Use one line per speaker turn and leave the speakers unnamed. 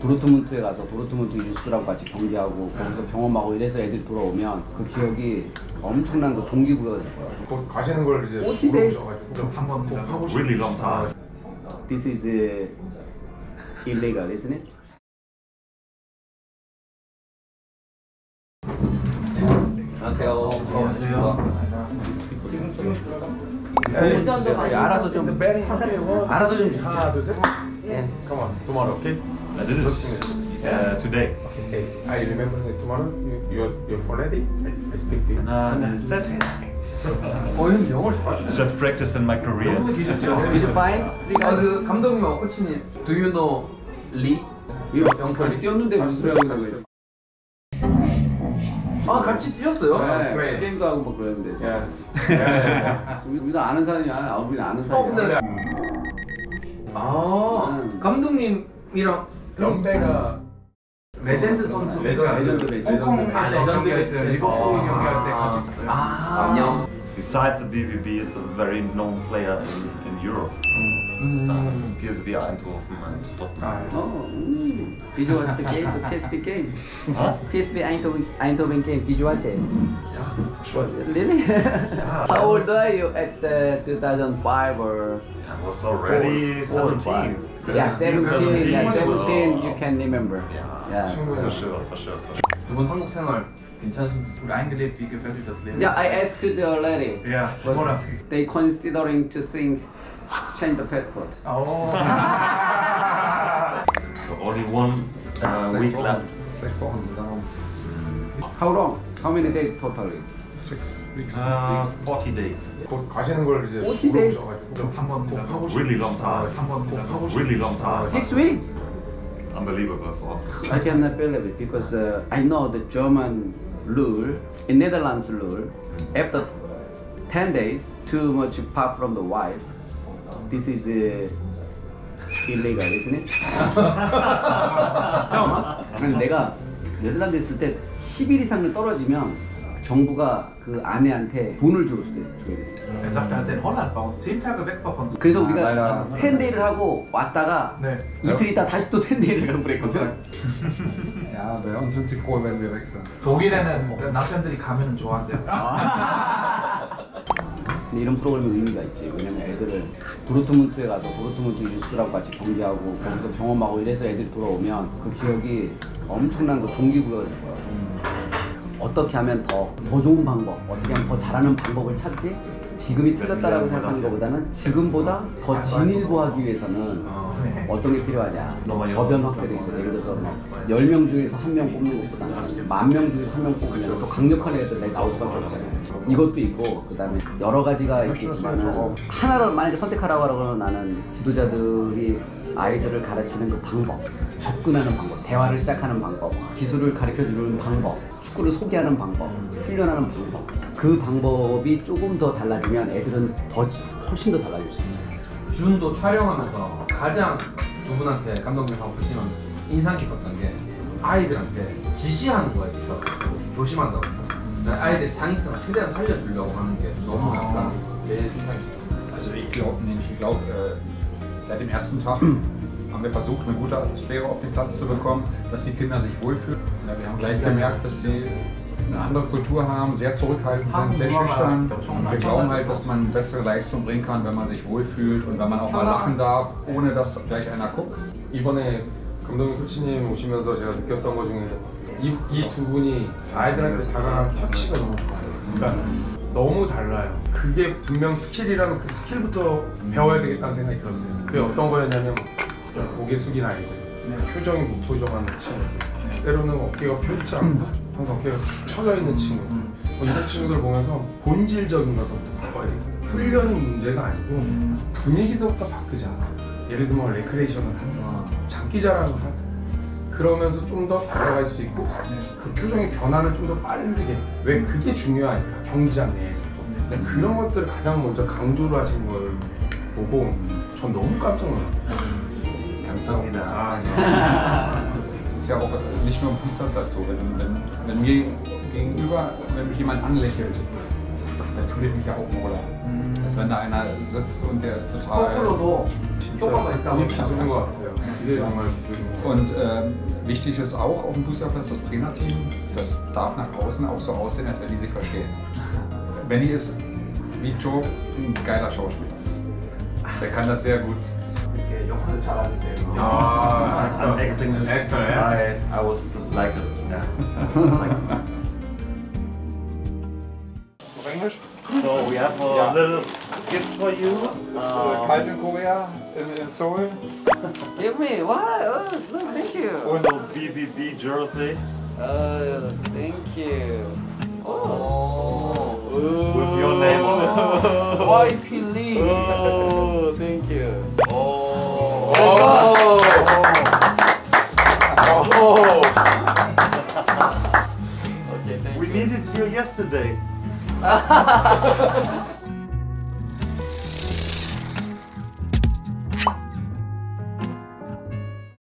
도르트문트에 가서 도르트문트 유스랑 같이 경기하고 거기서 경험하고 이래서 애들이 돌아오면 그 기억이 엄청난 그 동기부여가 될 거야.
곧 가시는 걸 이제
물어보셔가지고
한번 꼭 하고 싶어요.
Really long time.
This is illegal, isn't it? 안녕하세요. 안녕하세요. 알아서 좀 주세요.
하나, 둘, 셋.
예.
Come on, tomorrow, okay?
I did it today.
Okay. I remember that tomorrow you're for ready. I speak to you.
That's
형 영어를 잘하시네.
just practice in my career.
Did you find?
그 감독님하고 코치님, do you know Lee?
같이 뛰었는데 무슨 소리하고 있는 거예요?
아 같이 뛰었어요?
네, 게임도 하고 뭐 그랬는데.
야.
우리도 아는 사람이야. 우리는 아는 사람이야.
근데 감독님이랑
연배가
레전드 선수.
레전드 매치.
레전드 매치.
리버풀 경기할 때 같이 있어요.
안녕.
Besides the BVB is a very known player in Europe. PSV Eindhoven and Dortmund.
Did you watch the game? The PSV game? PSV Eindhoven game. Did you watch it?
Sure.
Really? How old are you at 2005 or?
I was already 17.
Yeah, 17. Yeah, 17. You can remember.
Yeah, for sure.
두 분 한국 생활 괜찮습니까? Gut eingelebt, wie gefällt euch das Leben?
Yeah, I asked the lady.
Ja,
But they considering to change the passport.
So only one week left.
6 Wochen, darum.
How long? How many days totally?
6 weeks.
40 days.
곧 가시는 걸 이제
40 days?
물어보셔가지고 한번 꼭 하고 싶어요.
Really long time.
한번 꼭 하고 싶어요.
Really long time.
6 weeks?
Unbelievable for us.
I cannot believe it because I know the German rule, in Netherlands rule, after 10 days, too much apart from the wife, this is illegal, isn't it? 형, 내가 네덜란드 있을 때 10일 이상을 떨어지면 정부가 그 아내한테 돈을 줄 수도 있어, 줘야 됐어.
Er sagte, als er in Holland war und 10 Tage weg war von so.
그래서 우리가 10데이를 하고 왔다가
네.
이틀 있다 다시 또 10데이를 가고 그랬거든.
Ja, bei uns sind sie froh, wenn wir weg sind.
독일에는 남편들이 가면은 좋아한대요.
근데 이런 프로그램이 의미가 있지. 왜냐면 애들을 도르트문트에 가서 도르트문트 유스랑 같이 경기하고 거기서 경험하고 이래서 애들이 돌아오면 그 기억이 엄청난 그 동기부여가 될 거야. 어떻게 하면 더 좋은 방법, 어떻게 하면 더 잘하는 방법을 찾지? 지금이 틀렸다라고 생각하는 것보다는 지금보다 더 진일보하기 위해서는 어떤 게 필요하냐? 저변 확대도 있어. 예를 들어서 10명 중에서 1명 뽑는 것보다는 10,000명 중에서 1명 뽑으면 또 강력한 애들이 나올 수밖에 없잖아요. 이것도 있고 그 다음에 여러 가지가 있겠지만 하나를 만약에 선택하라고 하면 나는 지도자들이 아이들을 가르치는 그 방법, 접근하는 방법, 대화를 시작하는 방법, 기술을 가르쳐주는 방법, 축구를 소개하는 방법, 훈련하는 방법, 그 방법이 조금 더 달라지면 애들은 훨씬 더 달라질 수 있어요.
준도 촬영하면서 가장 두 분한테 감독님하고 보시면 인상 깊었던 게 아이들한테 지시하는 거에 있어 조심한다고. 아이들 창의성을 최대한 살려주려고 하는 게 너무 약간 제 인상이 있어요.
Also ich glaube, seit dem ersten Tag haben wir versucht, eine gute Atmosphäre auf den Platz zu bekommen, dass die Kinder sich wohlfühlen. Ja, wir haben gleich gemerkt, dass sie eine andere Kultur haben, sehr zurückhaltend sind, sehr schüchtern. Und wir glauben halt, dass man bessere Leistung bringen kann, wenn man sich wohlfühlt und wenn man auch mal lachen darf, ohne dass gleich einer guckt.
이번에 감독님 코치님 오시면서 제가 느꼈던 것 중에 이 두 분이 아이들한테 다가가는 터치가 너무 좋아요. 그러니까 너무 달라요. 그게 분명 스킬이라면 그 스킬부터 배워야 되겠다는 생각이 들었어요. 그게 어떤 거였냐면 고개 숙인 아이들, 표정이 무표정한 친구들, 때로는 어깨가 펴있지 않고 항상 어깨가 축 처져 있는 친구. 이런 친구들 보면서 본질적인 것부터 바꿔야 돼요. 훈련이 문제가 아니고 분위기서부터 바꾸자. 예를 들면 레크레이션을 하든 장기자랑을 하든 그러면서 좀 더 다가갈 수 있고 그 표정의 변화를 좀 더 빠르게, 왜 그게 중요하니까 경기장 내에서도. 그런 것들을 가장 먼저 강조를 하신 걸 보고 전 너무 깜짝 놀랐어요.
감사합니다.
Es ist ja auch nicht nur im Fußballplatz so, wenn mir gegenüber, wenn mich jemand anlächelt, dann fühle ich mich ja auch wohler. Als wenn da einer sitzt und der ist total...
거꾸로도 효과가 있다고
그게 기술인 것 같아요. 이게 정말 기술인 것 같아요.
Und wichtig ist auch auf dem Fußballplatz das Trainerteam. Das darf nach außen auch so aussehen, als wenn die sich verstehen. Benny ist wie Joe ein geiler Schauspieler. Der kann das sehr gut.
이렇게 역할을 잘하는데.
I'm acting.
Actor,
I was like it. Yeah.
Auf Englisch?
So we have a little gift for you.
Kalt in Korea, in Seoul.
Give me what? Oh, thank you.
Und BBB jersey
Thank you. Oh.
with your name on it.
YP Lee. Oh, thank you. Oh. Okay, thank
We
you.
needed you yesterday.